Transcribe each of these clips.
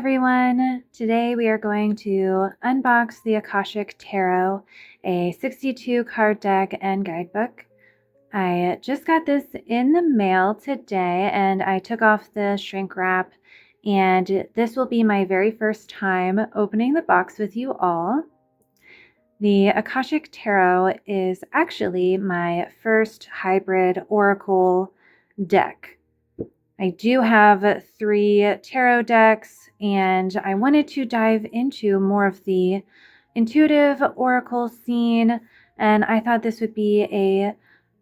everyone! Today we are going to unbox the Akashic Tarot, a 62 card deck and guidebook. I just got this in the mail today and I took off the shrink wrap, and this will be my very first time opening the box with you all. The Akashic Tarot is actually my first hybrid oracle deck. I do have 3 tarot decks, and I wanted to dive into more of the intuitive oracle scene, and I thought this would be a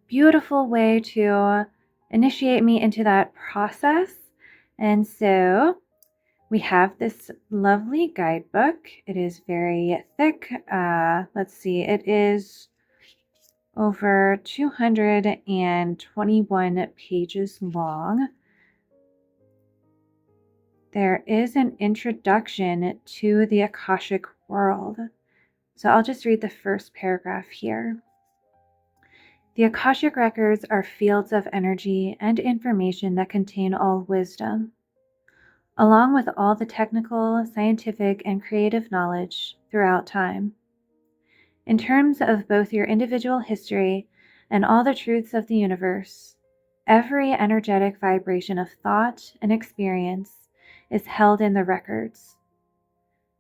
beautiful way to initiate me into that process. And so we have this lovely guidebook. It is very thick. Let's see, it is over 221 pages long. There is an introduction to the Akashic world. So I'll just read the first paragraph here. The Akashic Records are fields of energy and information that contain all wisdom, along with all the technical, scientific, and creative knowledge throughout time. In terms of both your individual history and all the truths of the universe, every energetic vibration of thought and experience is held in the records.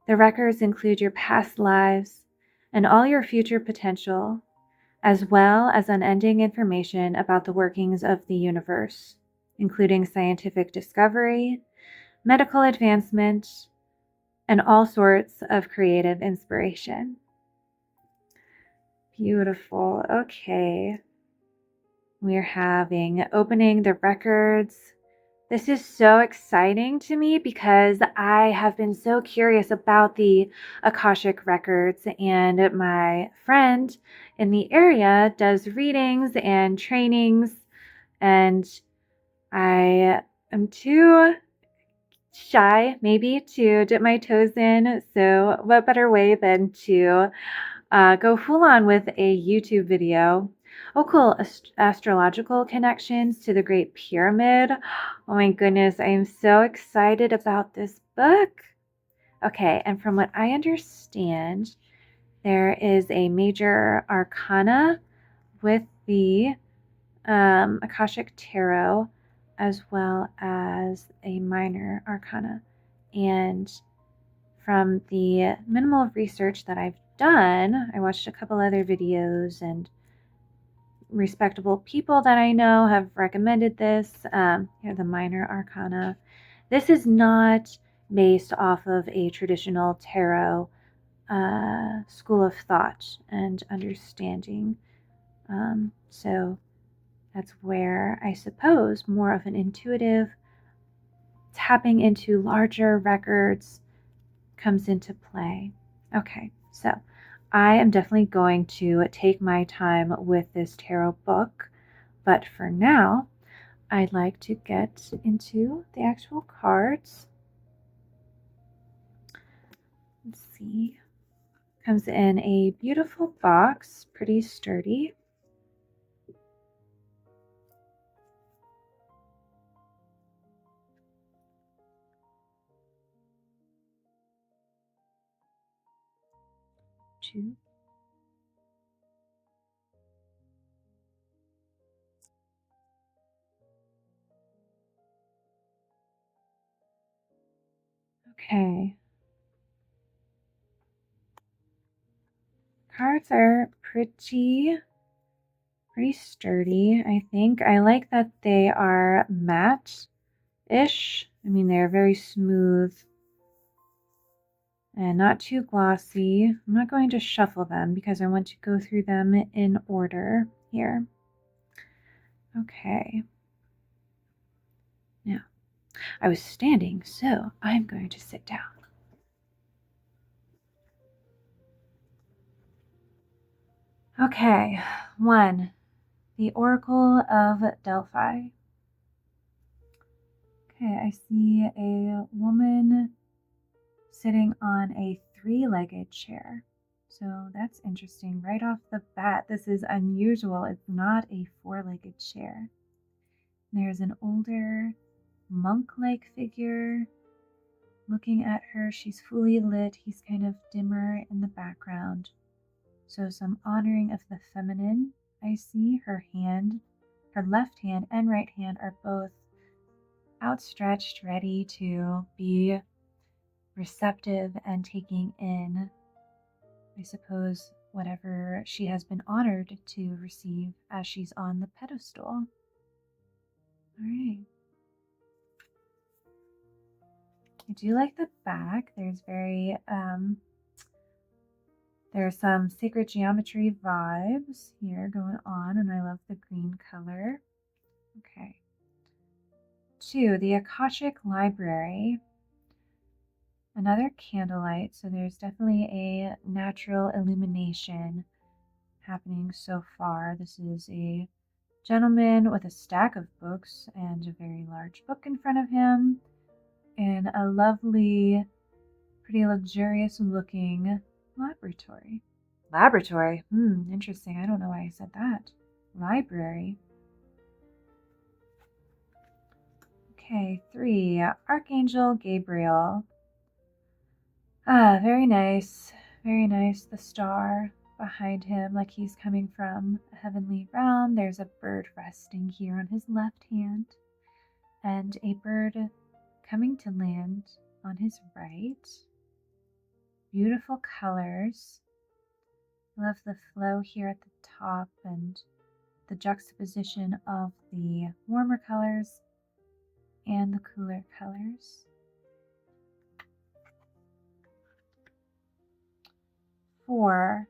The records include your past lives and all your future potential, as well as unending information about the workings of the universe, including scientific discovery, medical advancement, and all sorts of creative inspiration. Beautiful. Okay. We're opening the records. This is so exciting to me because I have been so curious about the Akashic Records, and my friend in the area does readings and trainings, and I am too shy maybe to dip my toes in. So what better way than to go full on with a YouTube video. Oh, cool. Astrological connections to the Great Pyramid. Oh my goodness, I am so excited about this book. Okay, and from what I understand, there is a major arcana with the Akashic Tarot, as well as a minor arcana. And from the minimal research that I've done, I watched a couple other videos, and respectable people that I know have recommended this. Here, the minor arcana. This is not based off of a traditional tarot school of thought and understanding. So that's where I suppose more of an intuitive tapping into larger records comes into play. Okay, so I am definitely going to take my time with this tarot book, but for now, I'd like to get into the actual cards. Let's see. Comes in a beautiful box, pretty sturdy. Two. Okay. Cards are pretty sturdy, I think. I like that they are matte-ish. I mean, they're very smooth and not too glossy. I'm not going to shuffle them because I want to go through them in order here. Okay. Now, I was standing, so I'm going to sit down. Okay, 1. The Oracle of Delphi. Okay, I see a woman sitting on a 3-legged chair. So that's interesting. Right off the bat, this is unusual. It's not a 4-legged chair. There's an older monk-like figure looking at her. She's fully lit. He's kind of dimmer in the background. So some honoring of the feminine. I see her hand, her left hand and right hand are both outstretched, ready to be receptive and taking in, I suppose, whatever she has been honored to receive as she's on the pedestal. All right. I do like the back. There's some sacred geometry vibes here going on, and I love the green color. Okay. 2, the Akashic Library. Another candlelight, so there's definitely a natural illumination happening so far. This is a gentleman with a stack of books and a very large book in front of him, and a lovely, pretty luxurious looking laboratory. Laboratory? Interesting. I don't know why I said that. Library. Okay, 3, Archangel Gabriel. Very nice. Very nice. The star behind him, like he's coming from a heavenly realm. There's a bird resting here on his left hand, and a bird coming to land on his right. Beautiful colors. Love the flow here at the top and the juxtaposition of the warmer colors and the cooler colors. 4,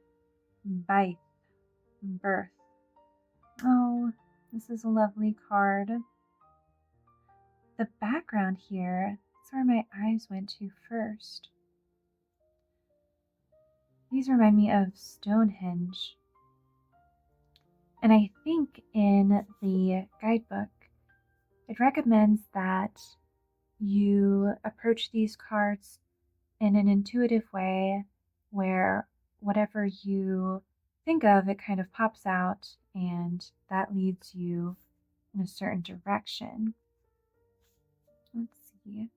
Bite, birth. Oh, this is a lovely card. The background here, that's where my eyes went to first. These remind me of Stonehenge. And I think in the guidebook, it recommends that you approach these cards in an intuitive way where whatever you think of, it kind of pops out and that leads you in a certain direction. Let's see.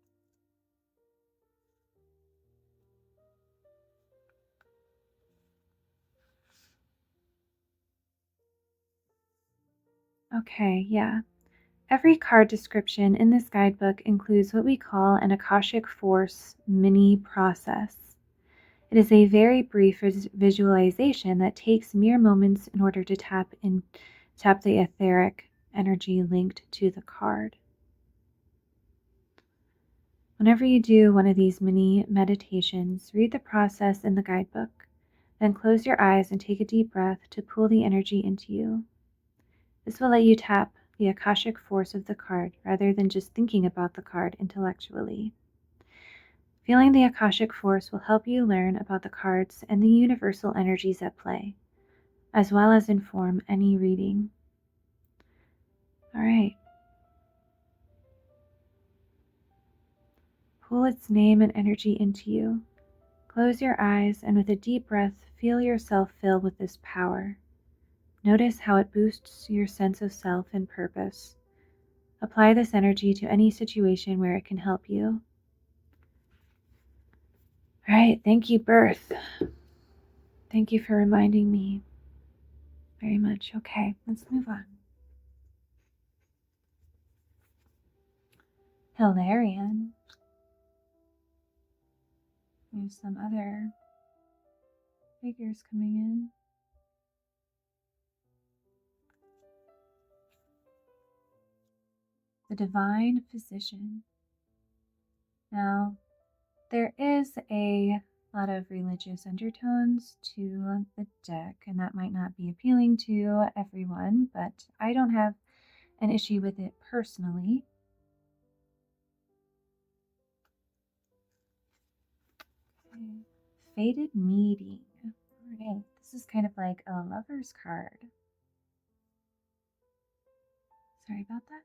Okay, yeah. Every card description in this guidebook includes what we call an Akashic Force mini process. It is a very brief visualization that takes mere moments in order to tap the etheric energy linked to the card. Whenever you do one of these mini meditations, read the process in the guidebook, then close your eyes and take a deep breath to pull the energy into you. This will let you tap the Akashic force of the card rather than just thinking about the card intellectually. Feeling the Akashic force will help you learn about the cards and the universal energies at play, as well as inform any reading. All right. Pull its name and energy into you. Close your eyes and with a deep breath, feel yourself fill with this power. Notice how it boosts your sense of self and purpose. Apply this energy to any situation where it can help you. All right, thank you, Birth. Thank you for reminding me very much. Okay, let's move on. Hilarion. There's some other figures coming in. The Divine Physician. Now, there is a lot of religious undertones to the deck, and that might not be appealing to everyone, but I don't have an issue with it personally. Okay. Fated Meeting. Alright, this is kind of like a lover's card. Sorry about that.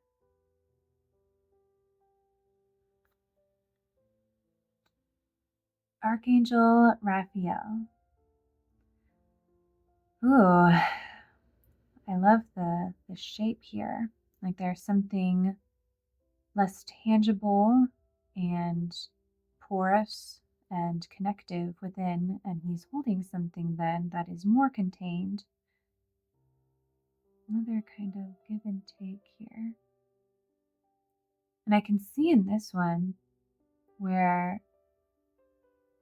Archangel Raphael. Ooh, I love the shape here. Like there's something less tangible and porous and connective within, and he's holding something then that is more contained. Another kind of give and take here. And I can see in this one where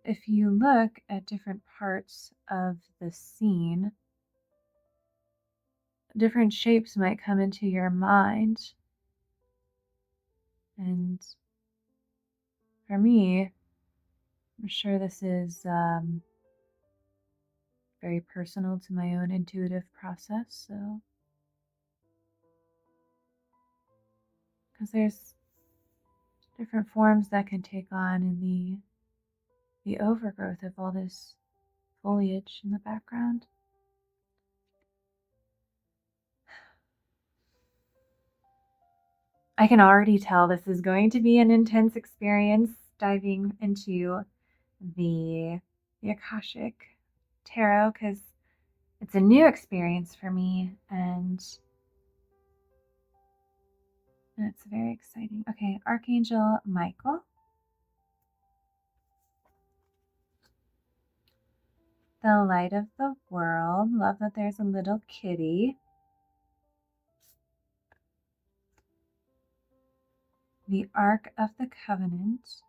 if you look at different parts of the scene, different shapes might come into your mind. And for me, I'm sure this is very personal to my own intuitive process. So, because there's different forms that can take on in the overgrowth of all this foliage in the background. I can already tell this is going to be an intense experience diving into the Akashic Tarot, because it's a new experience for me and it's very exciting. Okay, Archangel Michael. The light of the world. Love that there's a little kitty. The Ark of the Covenant.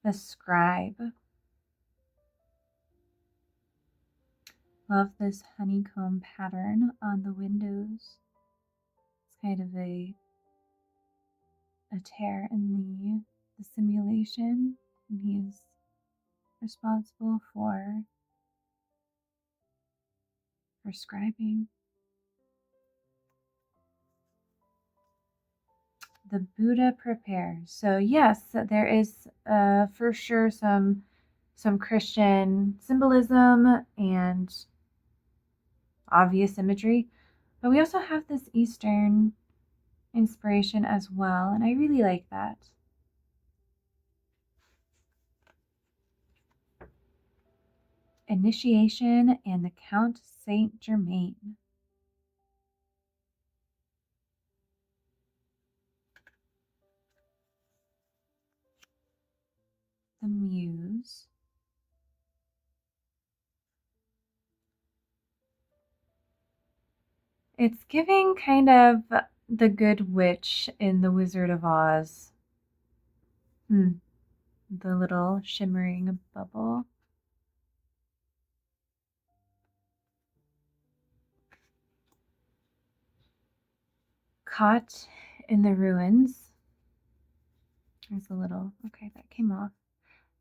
The Scribe. Love this honeycomb pattern on the windows. It's kind of a tear in the simulation, and he's responsible for scribing. The Buddha prepares. So yes, there is for sure some Christian symbolism and obvious imagery, but we also have this Eastern inspiration as well, and I really like that. Initiation and the Count Saint Germain. The Muse. It's giving kind of the Good Witch in The Wizard of Oz. The little shimmering bubble. Caught in the ruins. There's a little, okay, that came off.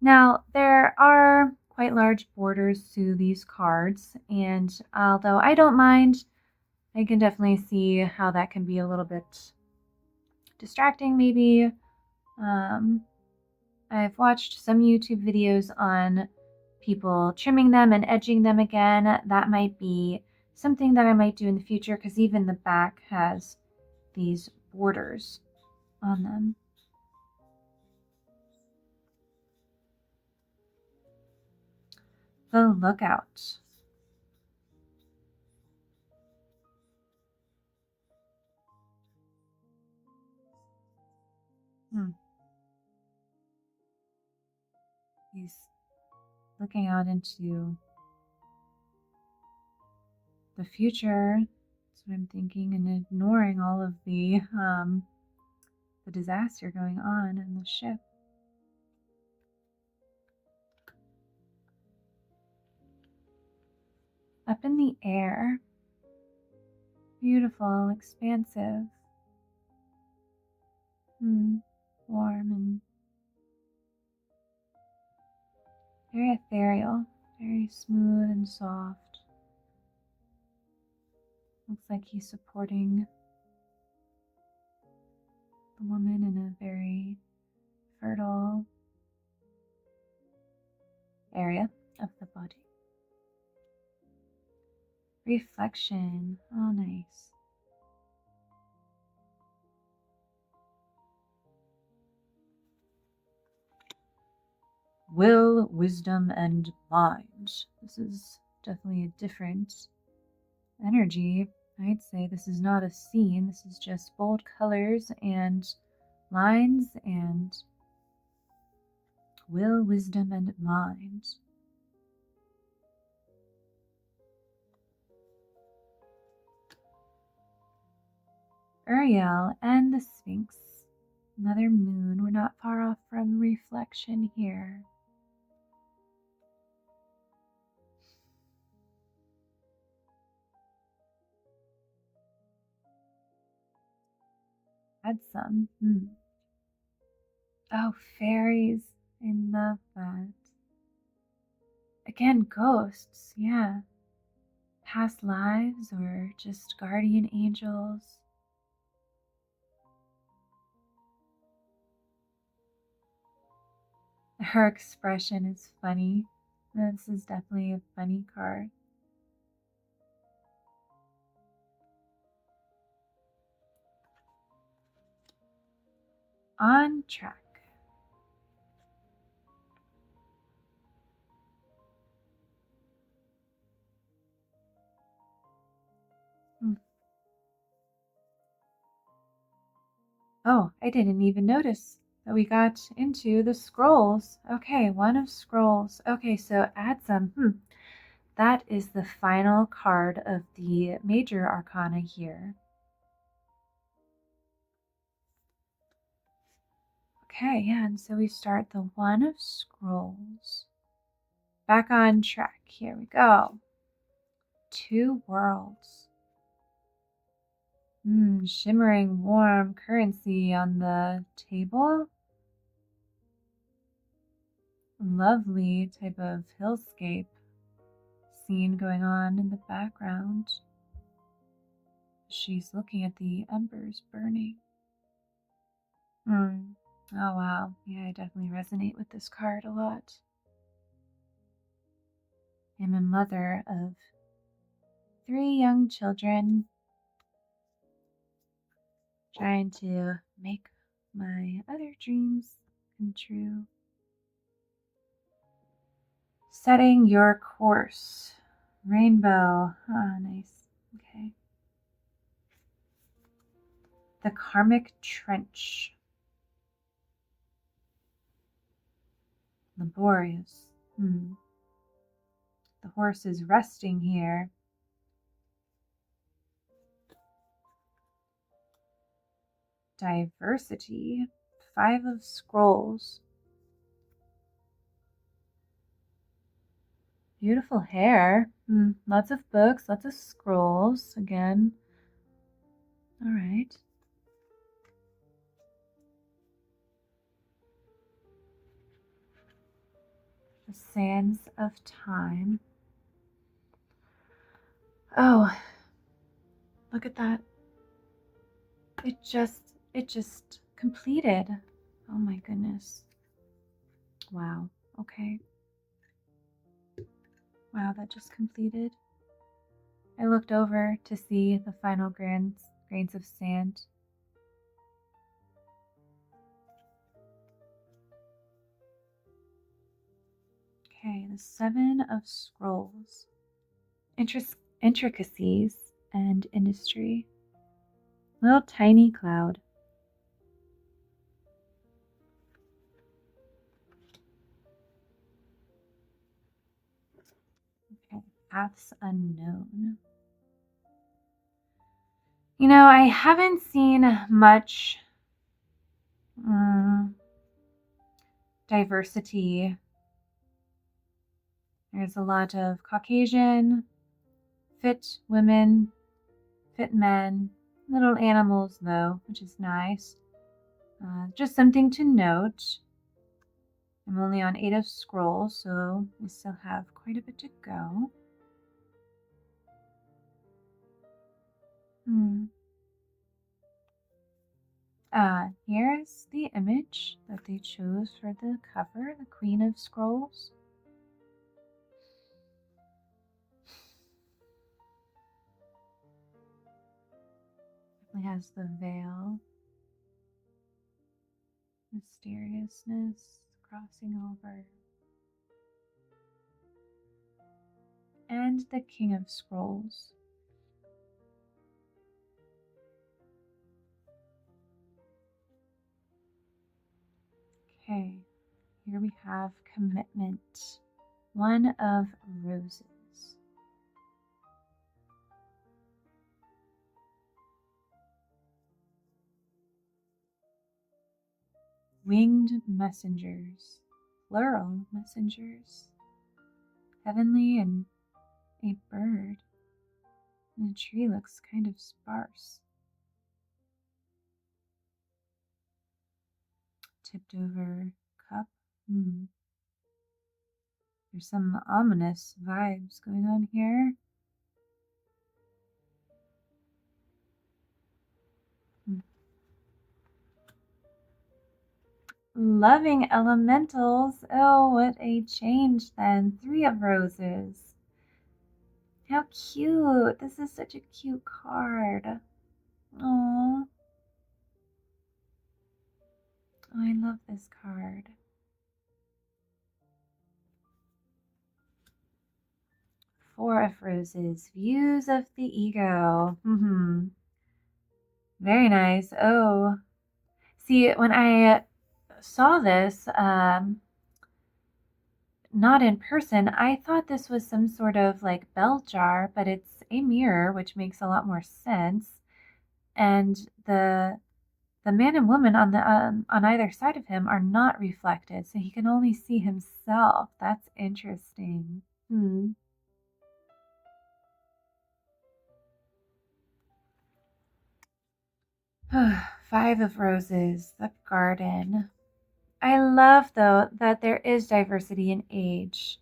Now, there are quite large borders to these cards, and although I don't mind, I can definitely see how that can be a little bit distracting, maybe. I've watched some YouTube videos on people trimming them and edging them again. That might be something that I might do in the future, because even the back has these borders on them. The Lookout. He's looking out into the future. That's what I'm thinking, and ignoring all of the disaster going on in the ship. Up in the air. Beautiful, expansive. Warm and very ethereal, very smooth and soft. Looks like he's supporting the woman in a very fertile area of the body. Reflection. Oh, nice. Will, wisdom, and mind. This is definitely a different energy. I'd say this is not a scene, this is just bold colors and lines and will, wisdom, and mind. Uriel and the Sphinx. Another moon. We're not far off from reflection here. Had some. Oh, fairies. I love that. Again, ghosts. Yeah. Past lives or just guardian angels. Her expression is funny. This is definitely a funny card. On track. Oh, I didn't even notice that we got into the scrolls. Okay, one of scrolls. Okay, so add some. That is the final card of the major arcana here. Okay, yeah, and so we start the one of scrolls. Back on track. Here we go. Two worlds. Shimmering warm currency on the table. Lovely type of hillscape scene going on in the background. She's looking at the embers burning. Oh wow, yeah, I definitely resonate with this card a lot. I'm a mother of 3 young children, trying to make my other dreams come true. Setting your course. Rainbow. Ah, nice. Okay. The karmic trench. Laborious. The horse is resting here. Diversity. 5 of scrolls. Beautiful hair. Lots of books, lots of scrolls again. All right. The sands of time. Oh, look at that. It just completed. Oh my goodness. Wow. Okay. Wow, that just completed. I looked over to see the final grains of sand. Okay, the 7 of scrolls. Intricacies and industry. Little tiny cloud. Okay, paths unknown. You know, I haven't seen much diversity. There's a lot of Caucasian, fit women, fit men, little animals though, which is nice. Just something to note. I'm only on 8 of scrolls, so we still have quite a bit to go. Here's the image that they chose for the cover, the Queen of Scrolls. It has the veil, mysteriousness crossing over, and the King of Scrolls. Okay, here we have commitment. One of roses. Winged messengers. Plural messengers. Heavenly and a bird. And the tree looks kind of sparse. Tipped over cup. There's some ominous vibes going on here. Loving elementals. Oh, what a change then. 3 of roses. How cute. This is such a cute card. Oh, I love this card. 4 of roses. Views of the ego. Very nice. Oh, see, when I saw this, not in person, I thought this was some sort of like bell jar, but it's a mirror, which makes a lot more sense. And the man and woman on either side of him are not reflected, so he can only see himself. That's interesting. 5 of roses, the garden. I love, though, that there is diversity in age.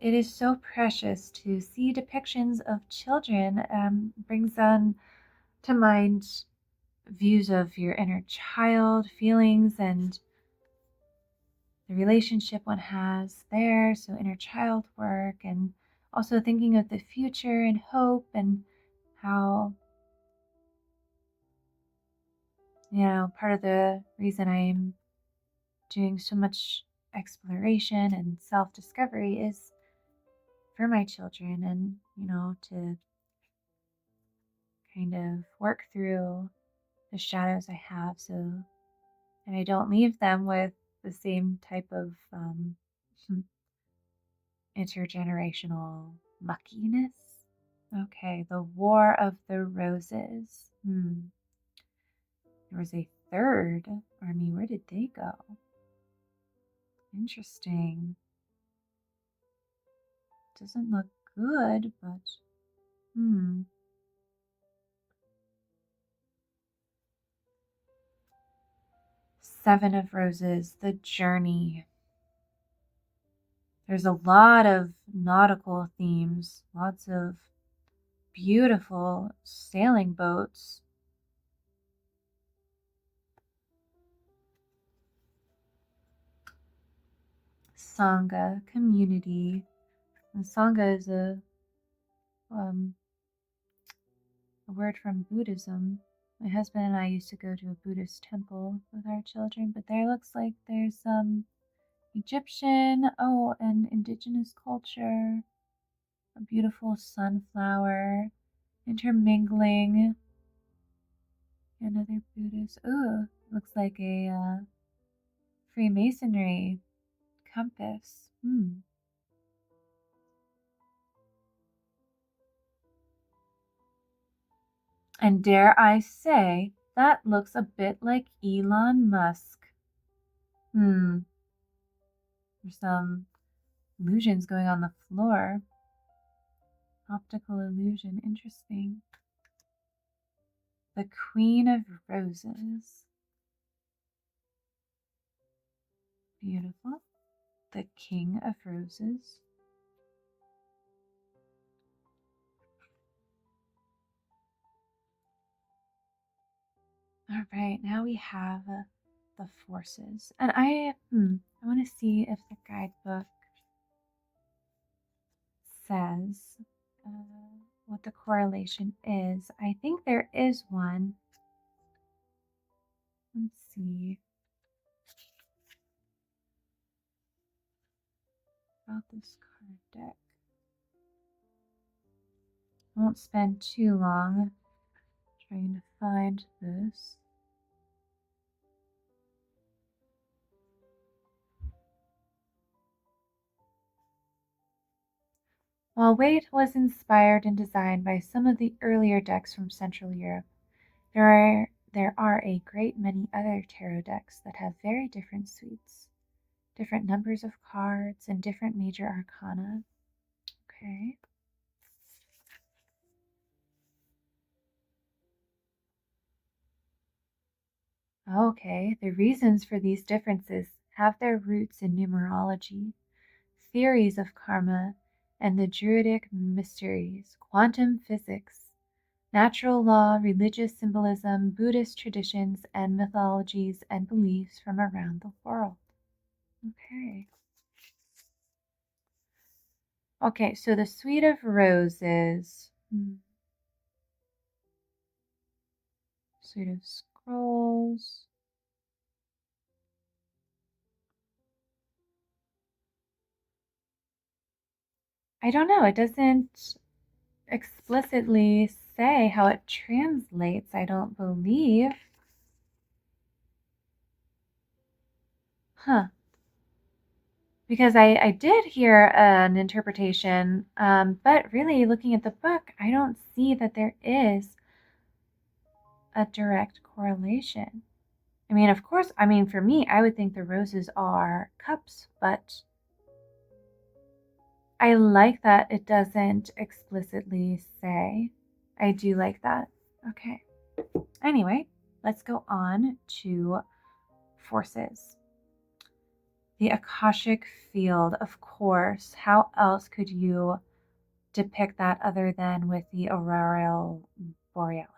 It is so precious to see depictions of children. Brings on to mind views of your inner child, feelings, and the relationship one has there. So, inner child work, and also thinking of the future and hope, and how, part of the reason I'm doing so much exploration and self discovery is for my children, and, to kind of work through the shadows I have, so and I don't leave them with the same type of intergenerational muckiness. Okay, the War of the Roses. There was a third army. Where did they go? Interesting. Doesn't look good, but 7 of Roses, the journey. There's a lot of nautical themes, lots of beautiful sailing boats. Sangha, community. And Sangha is a word from Buddhism. My husband and I used to go to a Buddhist temple with our children, but there looks like there's some Egyptian, and indigenous culture, a beautiful sunflower, intermingling, another Buddhist. Oh, looks like a Freemasonry compass. And dare I say, that looks a bit like Elon Musk. There's some illusions going on the floor. Optical illusion, interesting. The Queen of Roses. Beautiful. The King of Roses. All right, now we have the forces. And I want to see if the guidebook says what the correlation is. I think there is one. Let's see. About this card deck. I won't spend too long trying to find this. While Waite was inspired and designed by some of the earlier decks from Central Europe, there are a great many other tarot decks that have very different suites, different numbers of cards, and different major arcana. Okay. Okay, the reasons for these differences have their roots in numerology, theories of karma, and the Druidic mysteries, quantum physics, natural law, religious symbolism, Buddhist traditions, and mythologies and beliefs from around the world. Okay. Okay, so the Suite of Roses. Suite of Scrolls. I don't know. It doesn't explicitly say how it translates, I don't believe. Huh. Because I did hear an interpretation, but really looking at the book, I don't see that there is a direct correlation. I mean, of course, for me, I would think the roses are cups, but I like that it doesn't explicitly say. I do like that. Okay. Anyway, let's go on to forces. The Akashic field, of course. How else could you depict that other than with the auroral borealis?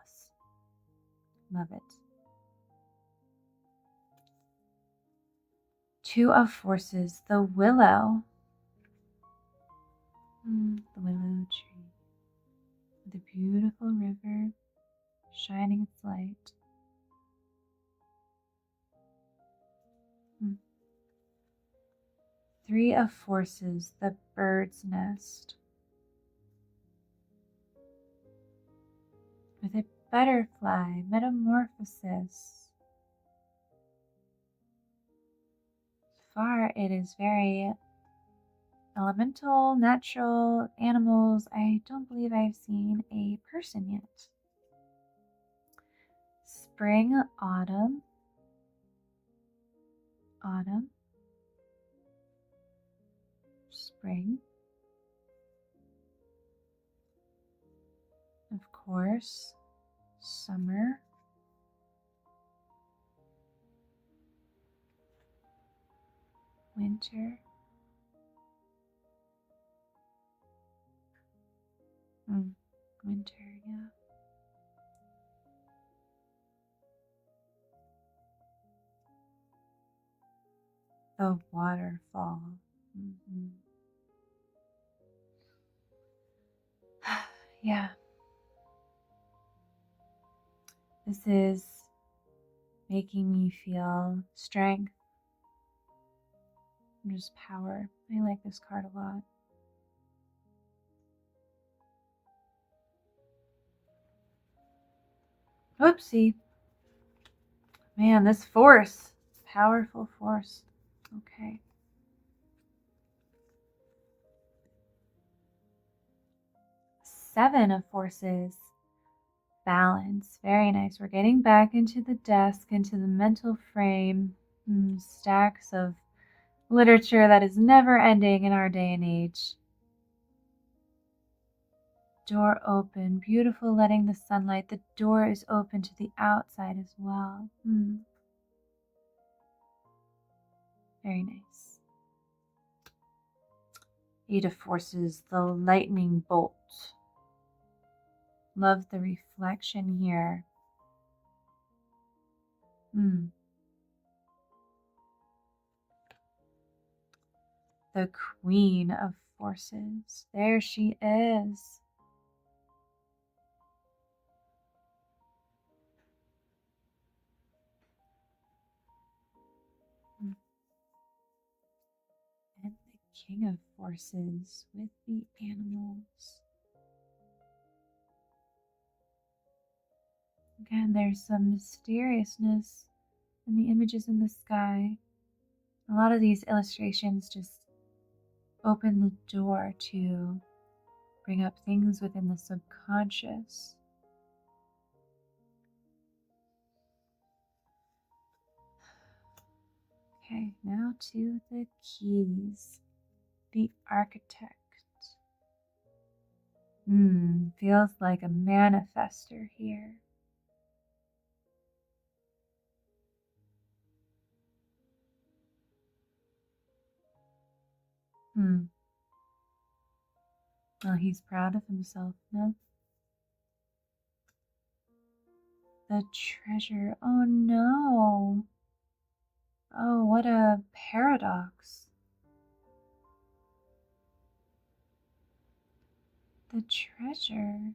Love it. Two of forces, the willow. The willow tree. The beautiful river shining its light. Three of forces, the bird's nest. With a butterfly, metamorphosis. So far, it is very elemental, natural, animals. I don't believe I've seen a person yet. Spring, autumn, autumn, spring. Of course, summer, winter. Winter, yeah. The waterfall. Yeah. This is making me feel strength and just power. I like this card a lot. Whoopsie. Man, this force. Powerful force. Okay. Seven of forces. Balance. Very nice. We're getting back into the desk, into the mental frame. Stacks of literature that is never ending in our day and age. Door open. Beautiful, letting the sunlight. The door is open to the outside as well. Very nice. Eight of forces. The lightning bolt. Love the reflection here. The Queen of Forces. There she is. And the King of Forces with the animals. Again, there's some mysteriousness in the images in the sky. A lot of these illustrations just open the door to bring up things within the subconscious. Okay, now to the keys. The architect. Feels like a manifester here. Well, he's proud of himself, no? The treasure. Oh no. Oh, what a paradox. The treasure.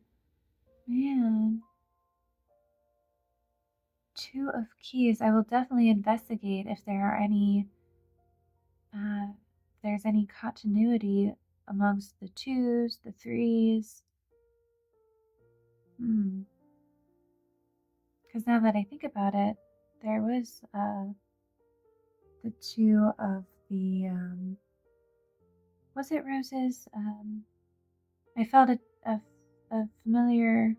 Man. 2 of keys. I will definitely investigate if there are any, if there's any continuity amongst the 2s, the 3s. Because now that I think about it, there was the 2 of the, was it roses? I felt a familiar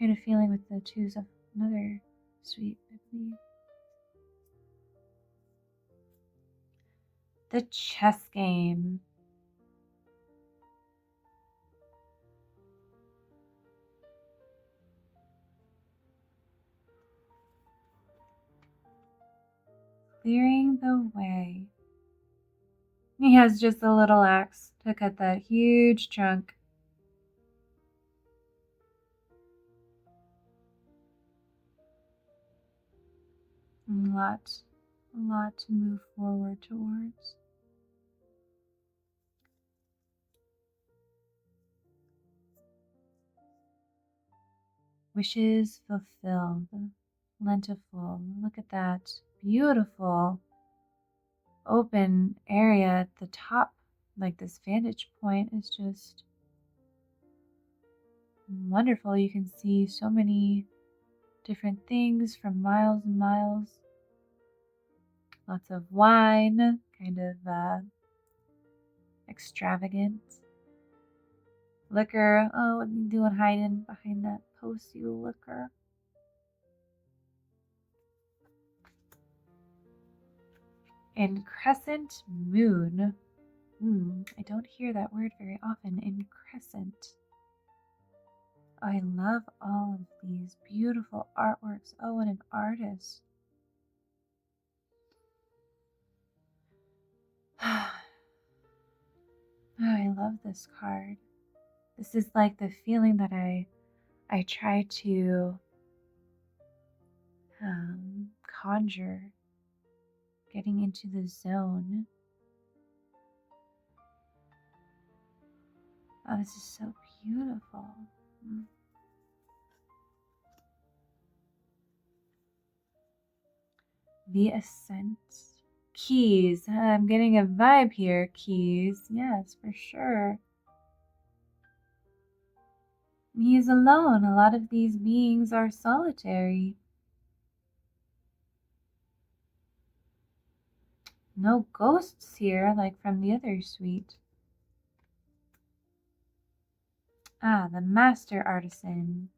kind of feeling with the 2s of another suite, I believe. The chess game. Clearing the way. He has just a little axe to cut that huge chunk. A lot to move forward towards. Wishes fulfilled. Plentiful. Look at that. Beautiful open area at the top. Like this vantage point is just wonderful. You can see so many different things from miles and miles. Lots of wine, kind of extravagant. Liquor. Oh, what are you doing hiding behind that post, you liquor? And crescent moon. I don't hear that word very often. In crescent. I love all of these beautiful artworks. Oh, what an artist. Oh, I love this card. This is like the feeling that I try to conjure, getting into the zone. Oh, this is so beautiful. The Ascent. Keys. I'm getting a vibe here. Keys. Yes, for sure. He is alone. A lot of these beings are solitary. No ghosts here like from the other suite. Ah, the master artisan.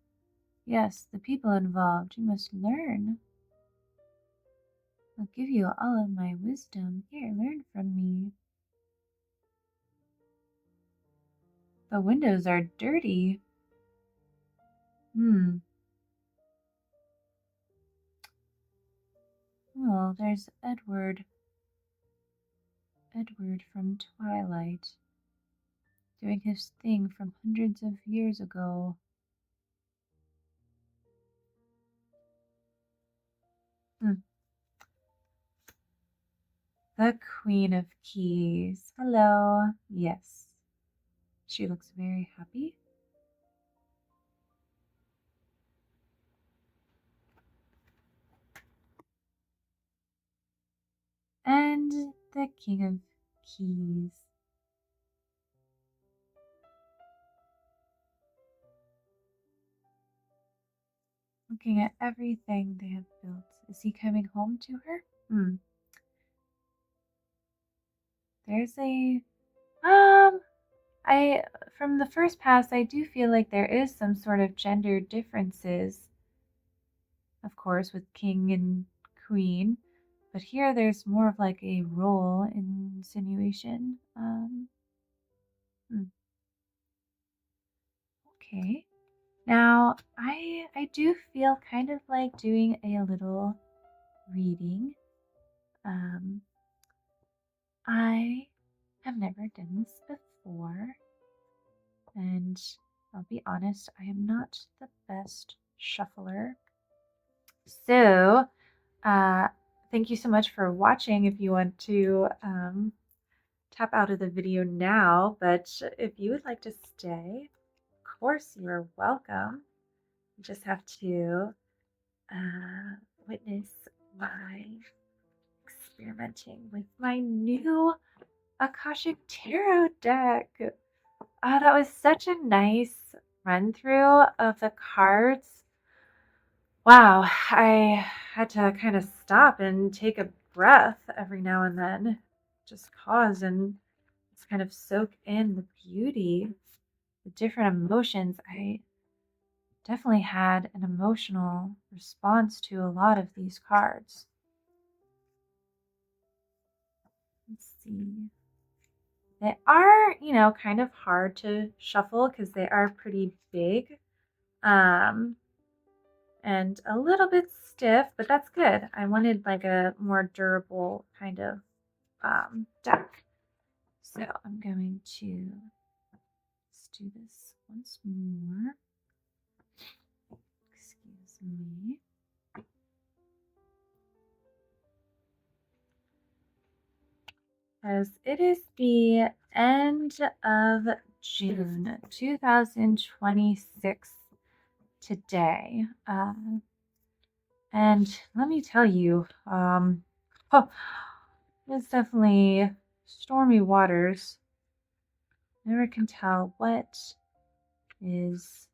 Yes, the people involved. You must learn. I'll give you all of my wisdom. Here, learn from me. The windows are dirty. Well, there's Edward. Edward from Twilight. Doing his thing from hundreds of years ago. The Queen of Keys. Hello. Yes. She looks very happy. And the King of Keys. Looking at everything they have built. Is he coming home to her? There's a from the first pass, I do feel like there is some sort of gender differences, of course, with king and queen. But here there's more of like a role insinuation. Hmm, okay. Now, I do feel kind of like doing a little reading. Um, I have never done this before, and I'll be honest, I am not the best shuffler. So, uh, thank you so much for watching. If you want to tap out of the video now, but if you would like to stay, of course you're welcome. You just have to witness my experimenting with my new Akashic Tarot deck. That was such a nice run through of the cards. Wow, I had to kind of stop and take a breath every now and then. Just pause and just kind of soak in the beauty, the different emotions. I definitely had an emotional response to a lot of these cards. Let's see. They are, kind of hard to shuffle because they are pretty big. And a little bit stiff, but that's good. I wanted like a more durable kind of deck. So I'm going to just do this once more. Excuse me. As it is the end of June 2026 today. And let me tell you, it's definitely stormy waters. Never can tell what is,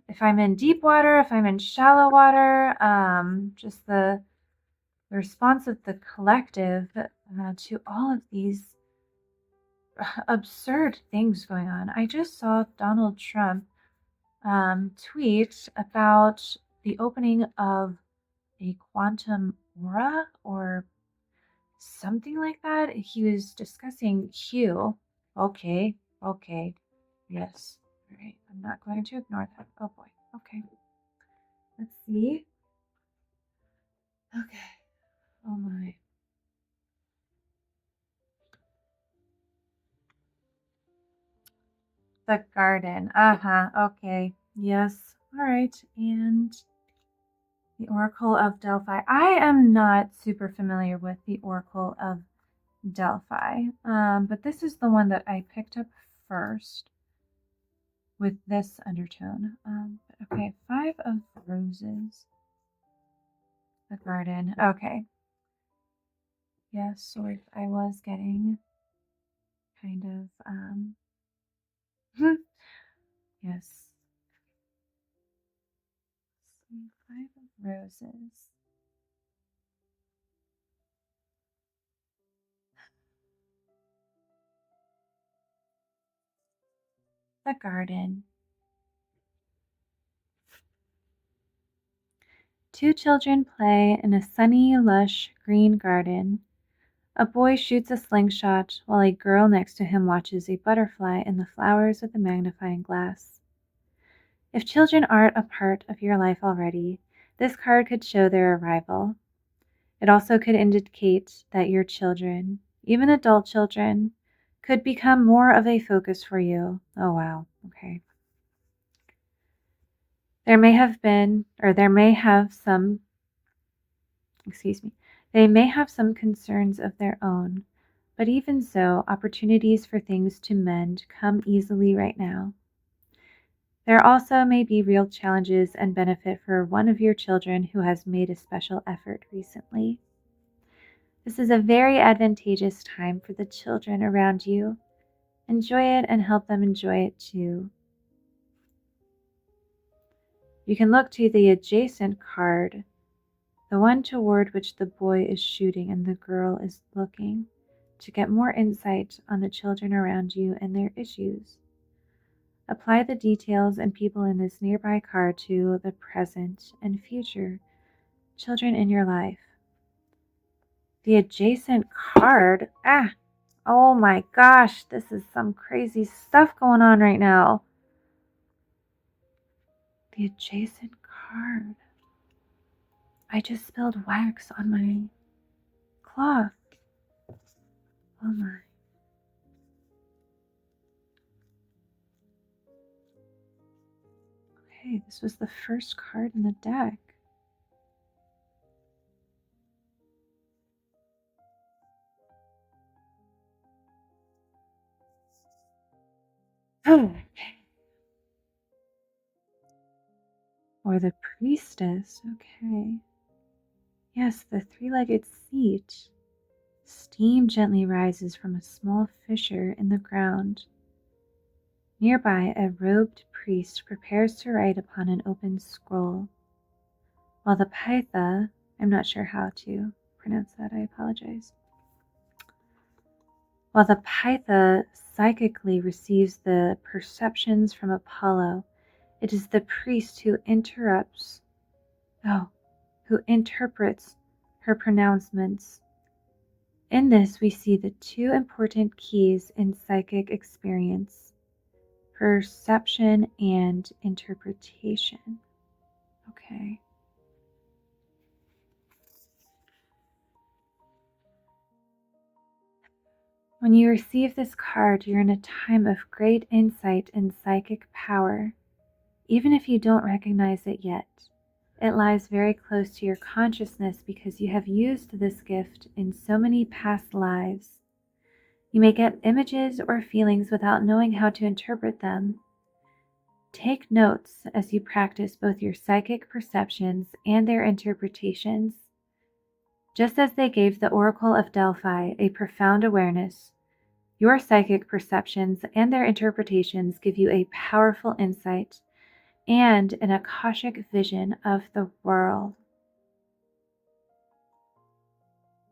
if I'm in deep water, if I'm in shallow water, just the response of the collective to all of these absurd things going on. I just saw Donald Trump tweet about the opening of a quantum aura or something like that. He was discussing Q. Okay, yes. All right, I'm not going to ignore that. Oh boy. Okay. Let's see. Okay. Oh my. The garden. Okay. Yes. All right. And the Oracle of Delphi. I am not super familiar with the Oracle of Delphi, but this is the one that I picked up first with this undertone. Okay, Five of Roses. The garden. Okay. Yes, sort. I was getting kind of, yes. Five of Roses. The garden. Two children play in a sunny, lush, green garden. A boy shoots a slingshot while a girl next to him watches a butterfly in the flowers with a magnifying glass. If children aren't a part of your life already, this card could show their arrival. It also could indicate that your children, even adult children, could become more of a focus for you. Oh, wow. Okay. There may have been, or there may have some, they may have some concerns of their own, but even so, opportunities for things to mend come easily right now. There also may be real challenges and benefit for one of your children who has made a special effort recently. This is a very advantageous time for the children around you. Enjoy it and help them enjoy it too. You can look to the adjacent card, the one toward which the boy is shooting and the girl is looking. to get more insight on the children around you and their issues. Apply the details and people in this nearby card to the present and future children in your life. The adjacent card, oh my gosh, this is some crazy stuff going on right now. The adjacent card. I just spilled wax on my cloth. Oh my. Okay, this was the first card in the deck. Oh, or the priestess. Okay. Yes, the three-legged seat. Steam gently rises from a small fissure in the ground. Nearby, a robed priest prepares to write upon an open scroll, while the Pytha, I'm not sure how to pronounce that, I apologize. While the Pytha psychically receives the perceptions from Apollo, it is the priest who interprets her pronouncements. In this, we see the two important keys in psychic experience: perception and interpretation. Okay. When you receive this card, you're in a time of great insight and psychic power. Even if you don't recognize it yet, it lies very close to your consciousness because you have used this gift in so many past lives. You may get images or feelings without knowing how to interpret them. Take notes as you practice both your psychic perceptions and their interpretations. Just as they gave the Oracle of Delphi a profound awareness, your psychic perceptions and their interpretations give you a powerful insight and an Akashic vision of the world.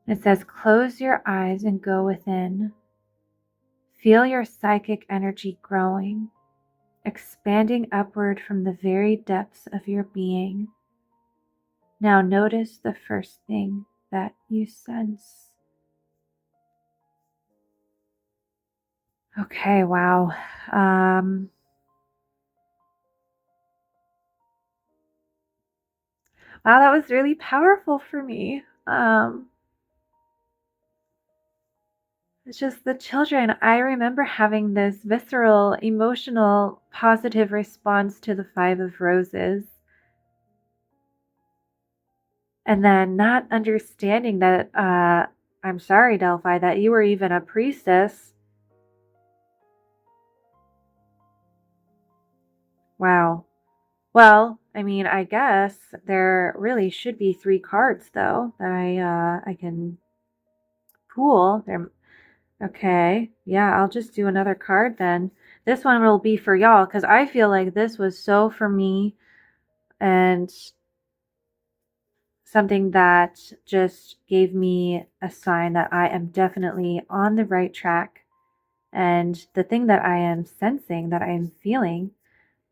It says, close your eyes and go within. Feel your psychic energy growing, expanding upward from the very depths of your being. Now notice the first thing that you sense. Okay, wow. Wow, that was really powerful for me. It's just the children. I remember having this visceral, emotional, positive response to the Five of Roses. And then not understanding that, I'm sorry, Delphi, that you were even a priestess. Wow. Well, I mean, I guess there really should be 3 cards, though, that I can pool. Okay, yeah, I'll just do another card then. This one will be for y'all, because I feel like this was so for me, and something that just gave me a sign that I am definitely on the right track. And the thing that I am sensing, that I am feeling,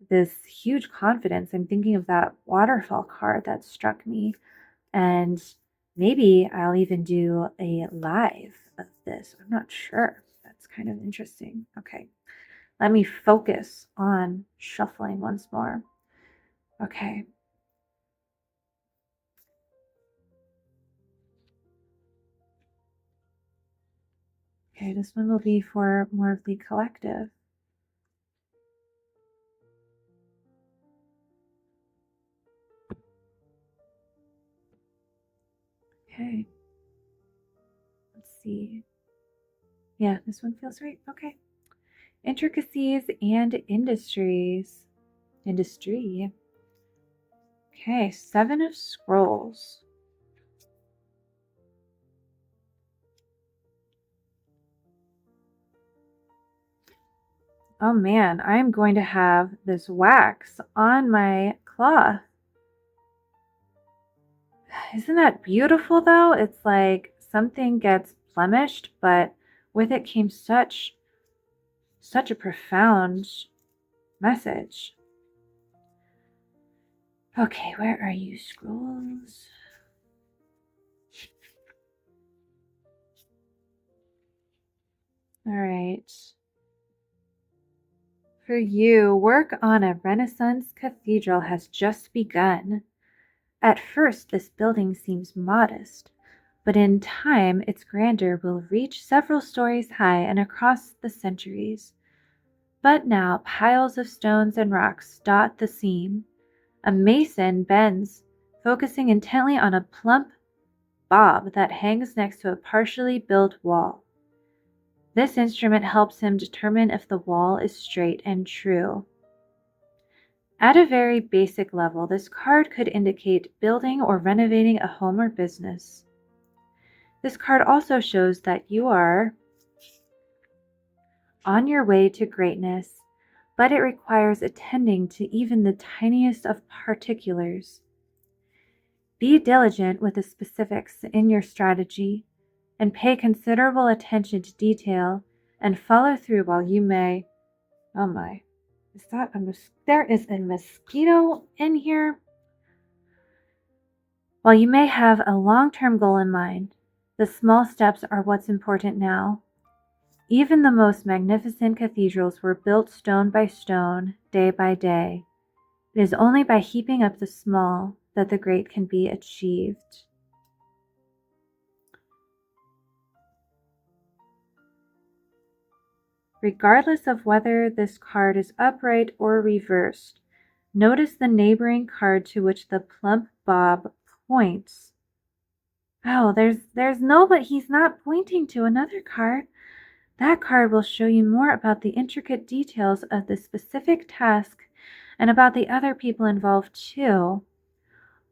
this huge confidence. I'm thinking of that waterfall card that struck me. And maybe I'll even do a live of this. I'm not sure. That's kind of interesting. Okay. Let me focus on shuffling once more. Okay. Okay, this one will be for more of the collective. Okay. Let's see. Yeah, this one feels right. Okay. Intricacies and industries. Industry. Okay, 7 of Scrolls. Oh man, I'm going to have this wax on my cloth. Isn't that beautiful though? It's like something gets blemished, but with it came such a profound message. Okay, where are you, scrolls? All right. For you, work on a Renaissance cathedral has just begun. At first, this building seems modest, but in time, its grandeur will reach several stories high and across the centuries. But now, piles of stones and rocks dot the seam. A mason bends, focusing intently on a plump bob that hangs next to a partially built wall. This instrument helps him determine if the wall is straight and true. At a very basic level, this card could indicate building or renovating a home or business. This card also shows that you are on your way to greatness, but it requires attending to even the tiniest of particulars. Be diligent with the specifics in your strategy and pay considerable attention to detail and follow through while you may. Oh my, is that there is a mosquito in here? While you may have a long-term goal in mind, the small steps are what's important now. Even the most magnificent cathedrals were built stone by stone, day by day. It is only by heaping up the small that the great can be achieved. Regardless of whether this card is upright or reversed, notice the neighboring card to which the plump bob points. Oh, there's no, but he's not pointing to another card. That card will show you more about the intricate details of the specific task and about the other people involved too.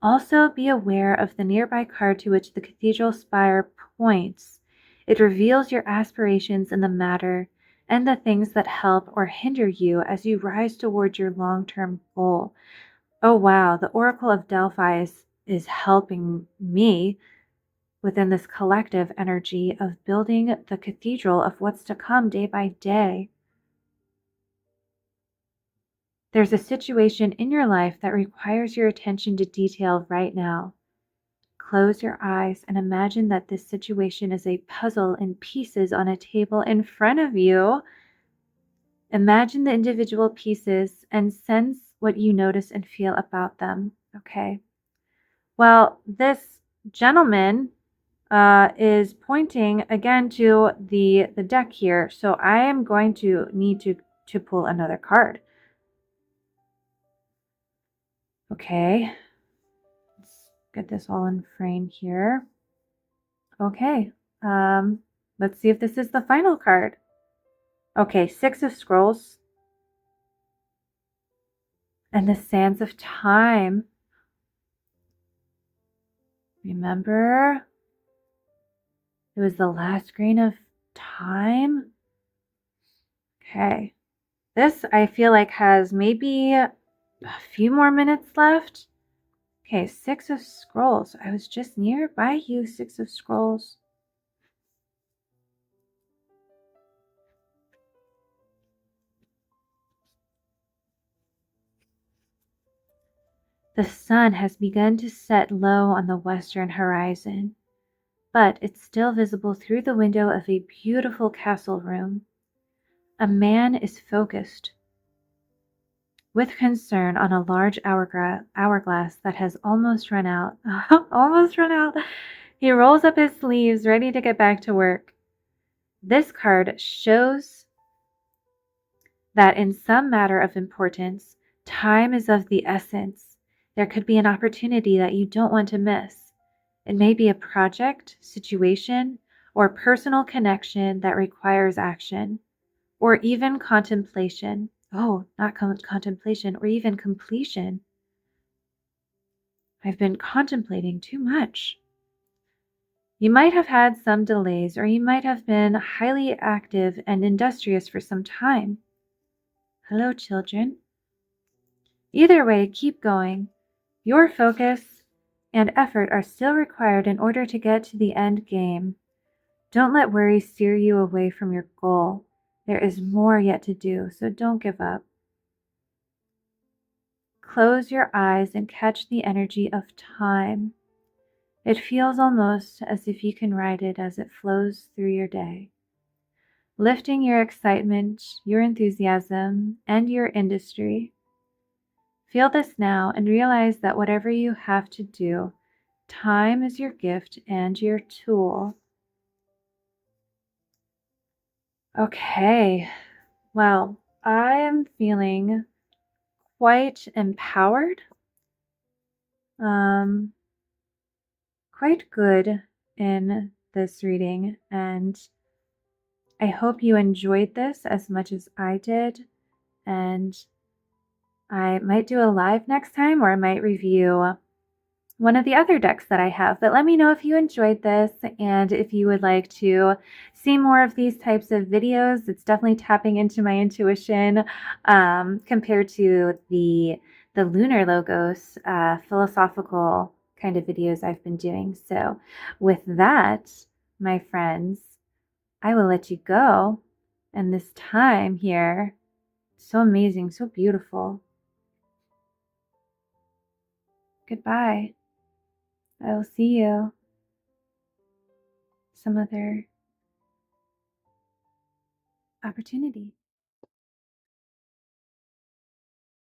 Also, be aware of the nearby card to which the cathedral spire points. It reveals your aspirations in the matter and the things that help or hinder you as you rise toward your long-term goal. Oh wow, the Oracle of Delphi is helping me within this collective energy of building the cathedral of what's to come day by day. There's a situation in your life that requires your attention to detail right now. Close your eyes and imagine that this situation is a puzzle in pieces on a table in front of you. Imagine the individual pieces and sense what you notice and feel about them. Okay. Well, this gentleman is pointing again to the deck here. So I am going to need to pull another card. Okay. Let's get this all in frame here. Okay. Let's see if this is the final card. Okay, 6 of Scrolls. And the Sands of Time. Remember? It was the last grain of time. Okay. This, I feel like, has maybe a few more minutes left. Okay, 6 of Scrolls. I was just nearby you, 6 of Scrolls. The sun has begun to set low on the western horizon, but it's still visible through the window of a beautiful castle room. A man is focused with concern on a large hourglass that has almost run out. Almost run out. He rolls up his sleeves, ready to get back to work. This card shows that in some matter of importance, time is of the essence. There could be an opportunity that you don't want to miss. It may be a project, situation, or personal connection that requires action, or even contemplation. Oh, not contemplation, or even completion. I've been contemplating too much. You might have had some delays, or you might have been highly active and industrious for some time. Hello, children. Either way, keep going. Your focus and effort are still required in order to get to the end game. Don't let worry steer you away from your goal. There is more yet to do, so don't give up. Close your eyes and catch the energy of time. It feels almost as if you can ride it as it flows through your day, lifting your excitement, your enthusiasm, and your industry. Feel this now and realize that whatever you have to do, time is your gift and your tool. Okay, well, I am feeling quite empowered, um, quite good in this reading, and I hope you enjoyed this as much as I did. And I might do a live next time, or I might review one of the other decks that I have. But let me know if you enjoyed this and if you would like to see more of these types of videos. It's definitely tapping into my intuition compared to the lunar logos philosophical kind of videos I've been doing. So with that, my friends, I will let you go. And this time here, so amazing, so beautiful. Goodbye. I will see you some other opportunity.